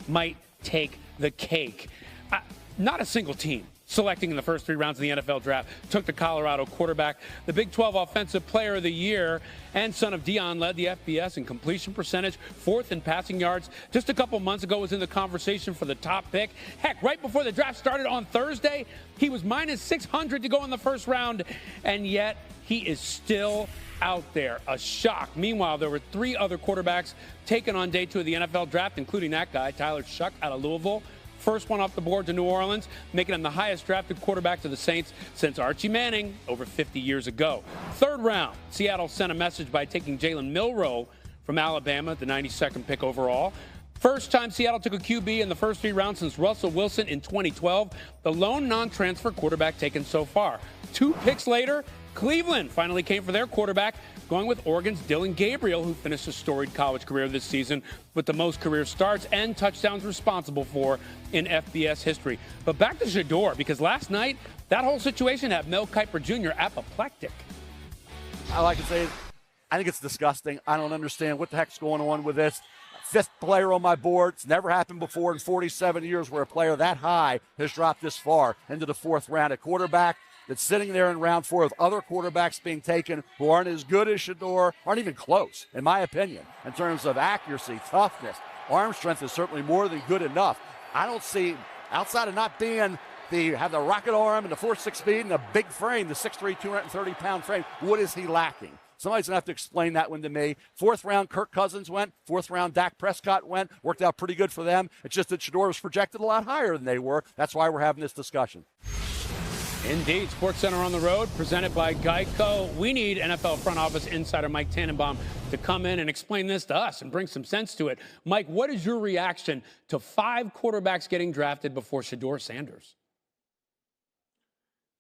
might take the cake. Not a single team selecting in the first 3 rounds of the NFL draft took the Colorado quarterback. The Big 12 Offensive Player of the Year and son of Deion led the FBS in completion percentage, 4th in passing yards. Just a couple months ago was in the conversation for the top pick. Heck, right before the draft started on Thursday, he was minus 600 to go in the first round, and yet he is still out there. A shock. Meanwhile, there were 3 other quarterbacks taken on day 2 of the NFL draft, including that guy, Tyler Shuck out of Louisville. First one off the board to New Orleans, making him the highest drafted quarterback to the Saints since Archie Manning over 50 years ago. 3rd round, Seattle sent a message by taking Jalen Milroe from Alabama, the 92nd pick overall. First time Seattle took a QB in the first 3 rounds since Russell Wilson in 2012, the lone non-transfer quarterback taken so far. 2 picks later, Cleveland finally came for their quarterback, going with Oregon's Dylan Gabriel, who finished a storied college career this season with the most career starts and touchdowns responsible for in FBS history. But back to Shedeur, because last night, that whole situation had Mel Kiper Jr. apoplectic. I like to say, I think it's disgusting. I don't understand what the heck's going on with this. 5th player on my board. It's never happened before in 47 years where a player that high has dropped this far into the 4th round at quarterback. That's sitting there in round 4 with other quarterbacks being taken who aren't as good as Shedeur, aren't even close, in my opinion, in terms of accuracy, toughness. Arm strength is certainly more than good enough. I don't see, outside of not being have the rocket arm and the 4.6 speed and the big frame, the 6'3", 230-pound frame, what is he lacking? Somebody's going to have to explain that one to me. 4th round, Kirk Cousins went. 4th round, Dak Prescott went. Worked out pretty good for them. It's just that Shedeur was projected a lot higher than they were. That's why we're having this discussion. Indeed. SportsCenter on the road, presented by Geico. We need NFL front office insider Mike Tannenbaum to come in and explain this to us and bring some sense to it. Mike, what is your reaction to 5 quarterbacks getting drafted before Shedeur Sanders?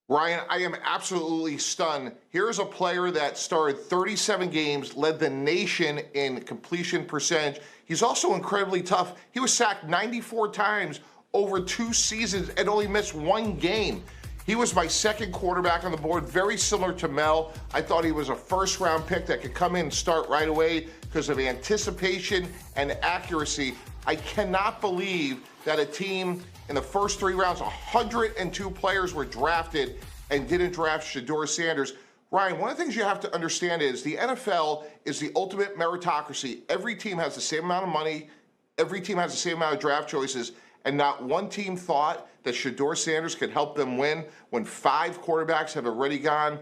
Ryan, I am absolutely stunned. Here's a player that started 37 games, led the nation in completion percentage. He's also incredibly tough. He was sacked 94 times over 2 seasons and only missed 1 game. He was my 2nd quarterback on the board, very similar to Mel. I thought he was a 1st-round pick that could come in and start right away because of anticipation and accuracy. I cannot believe that a team in the first 3 rounds, 102 players were drafted and didn't draft Shedeur Sanders. Ryan, one of the things you have to understand is the NFL is the ultimate meritocracy. Every team has the same amount of money. Every team has the same amount of draft choices. And not one team thought that Shedeur Sanders could help them win when 5 quarterbacks have already gone.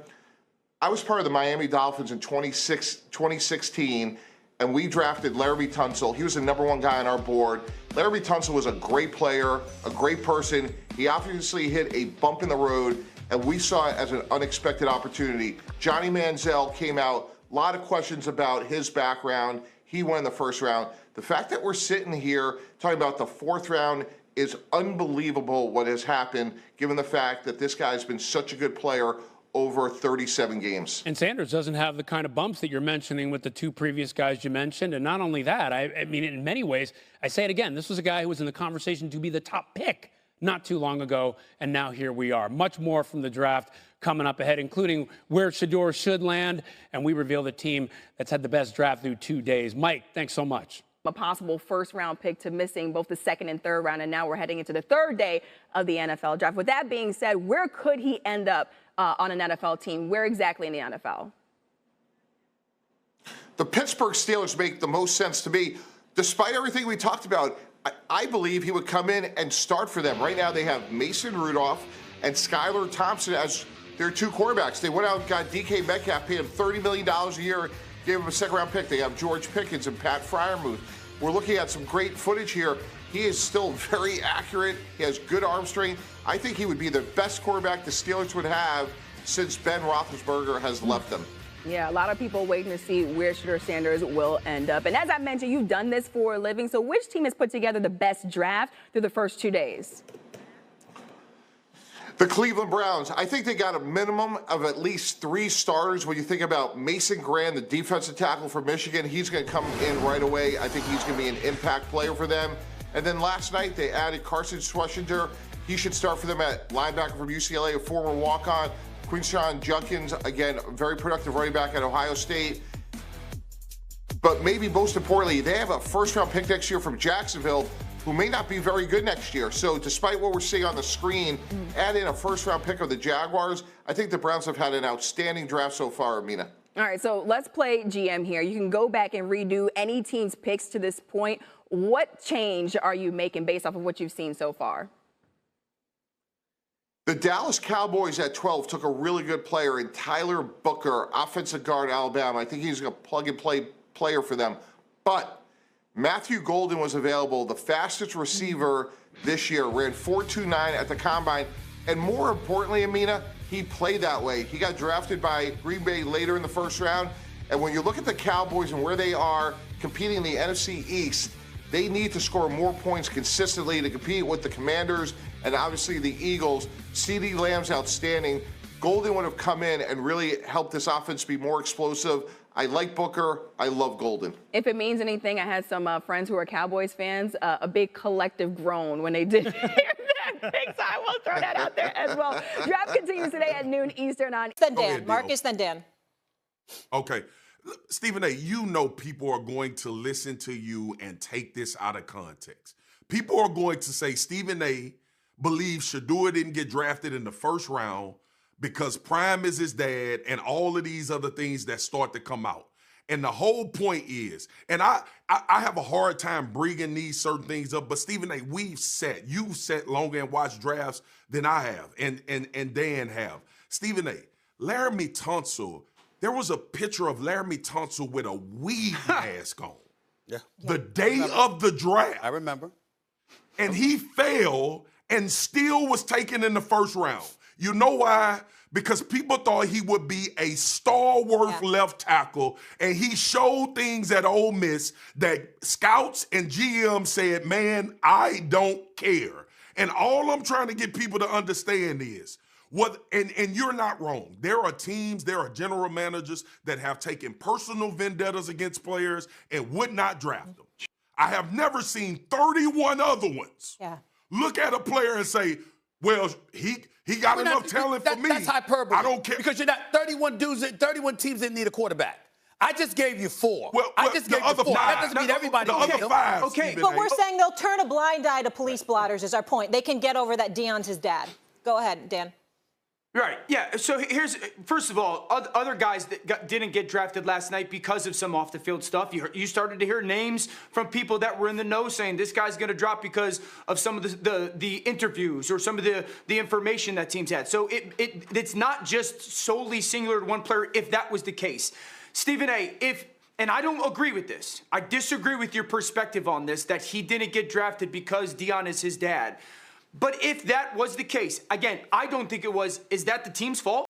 I was part of the Miami Dolphins in 2016, and we drafted Laremy Tunsil. He was the #1 guy on our board. Laremy Tunsil was a great player, a great person. He obviously hit a bump in the road, and we saw it as an unexpected opportunity. Johnny Manziel came out, a lot of questions about his background. He won in the 1st round. The fact that we're sitting here talking about the 4th round is unbelievable what has happened, given the fact that this guy's been such a good player over 37 games. And Sanders doesn't have the kind of bumps that you're mentioning with the 2 previous guys you mentioned. And not only that, I mean, in many ways, I say it again, this was a guy who was in the conversation to be the top pick not too long ago, and now here we are. Much more from the draft coming up ahead, including where Shedeur should land, and we reveal the team that's had the best draft through 2 days. Mike, thanks so much. A possible 1st-round pick to missing both the 2nd and 3rd round, and now we're heading into the 3rd day of the NFL draft. With that being said, where could he end up on an NFL team? Where exactly in the NFL? The Pittsburgh Steelers make the most sense to me. Despite everything we talked about, I believe he would come in and start for them. Right now they have Mason Rudolph and Skylar Thompson as their 2 quarterbacks. They went out and got DK Metcalf, paid him $30 million a year, gave him a 2nd-round pick. They have George Pickens and Pat Freiermuth. We're looking at some great footage here. He is still very accurate. He has good arm strength. I think he would be the best quarterback the Steelers would have since Ben Roethlisberger has left them. Yeah, a lot of people waiting to see where Shedeur Sanders will end up. And as I mentioned, you've done this for a living. So which team has put together the best draft through the first 2 days? The Cleveland Browns, I think they got a minimum of at least 3 starters. When you think about Mason Graham, the defensive tackle for Michigan, he's going to come in right away. I think he's going to be an impact player for them. And then last night they added Carson Schwarzenegger. He should start for them at linebacker from UCLA, a former walk-on. Quinshawn Judkins, again, very productive running back at Ohio State. But maybe most importantly, they have a 1st-round pick next year from Jacksonville who may not be very good next year. So despite what we're seeing on the screen, add in a first-round pick of the Jaguars, I think the Browns have had an outstanding draft so far, Amina. All right, so let's play GM here. You can go back and redo any team's picks to this point. What change are you making based off of what you've seen so far? The Dallas Cowboys at 12 took a really good player in Tyler Booker, offensive guard, Alabama. I think he's a plug-and-play player for them. But Matthew Golden was available, the fastest receiver this year, ran 4.29 at the Combine. And more importantly, Amina, he played that way. He got drafted by Green Bay later in the first round. And when you look at the Cowboys and where they are competing in the NFC East, they need to score more points consistently to compete with the Commanders and obviously the Eagles. CeeDee Lamb's outstanding. Golden would have come in and really helped this offense be more explosive. I like Booker. I love Golden. If it means anything, I had some friends who are Cowboys fans, a big collective groan when they did hear that pick, so I will throw that out there as well. Draft continues today at noon Eastern on. Then Dan. Marcus, then Dan. Okay. Stephen A., you know people are going to listen to you and take this out of context. People are going to say Stephen A. believes Shedeur didn't get drafted in the first round because Prime is his dad and all of these other things that start to come out. And the whole point is, and I have a hard time bringing these certain things up, but Stephen A., you've sat longer and watched drafts than I have, and Dan have. Stephen A., Laramie Tunsil, there was a picture of Laramie Tunsil with a weed mask on. Yeah. The day of the draft. I remember. And he fell and still was taken in the first round. You know why? Because people thought he would be a stalwart left tackle, and he showed things at Ole Miss that scouts and GM said, man, I don't care. And all I'm trying to get people to understand is, and you're not wrong. There are teams, there are general managers that have taken personal vendettas against players and would not draft them. I have never seen 31 other ones look at a player and say, well, he got enough talent for me. That's hyperbole. I don't care. Because you're not 31 teams didn't need a quarterback. I just gave you 4. I just gave you 4. That doesn't mean everybody the other 5. Okay, but we're saying they'll turn a blind eye to police blotters is our point. They can get over that Deion's his dad. Go ahead, Dan. Right, yeah. So here's, first of all, other guys that didn't get drafted last night because of some off-the-field stuff. You started to hear names from people that were in the know saying this guy's going to drop because of some of the interviews or some of the information that teams had. So it's not just solely singular to one player if that was the case. Stephen A., and I don't agree with this. I disagree with your perspective on this, that he didn't get drafted because Deion is his dad. But if that was the case, again, I don't think it was. Is that the team's fault?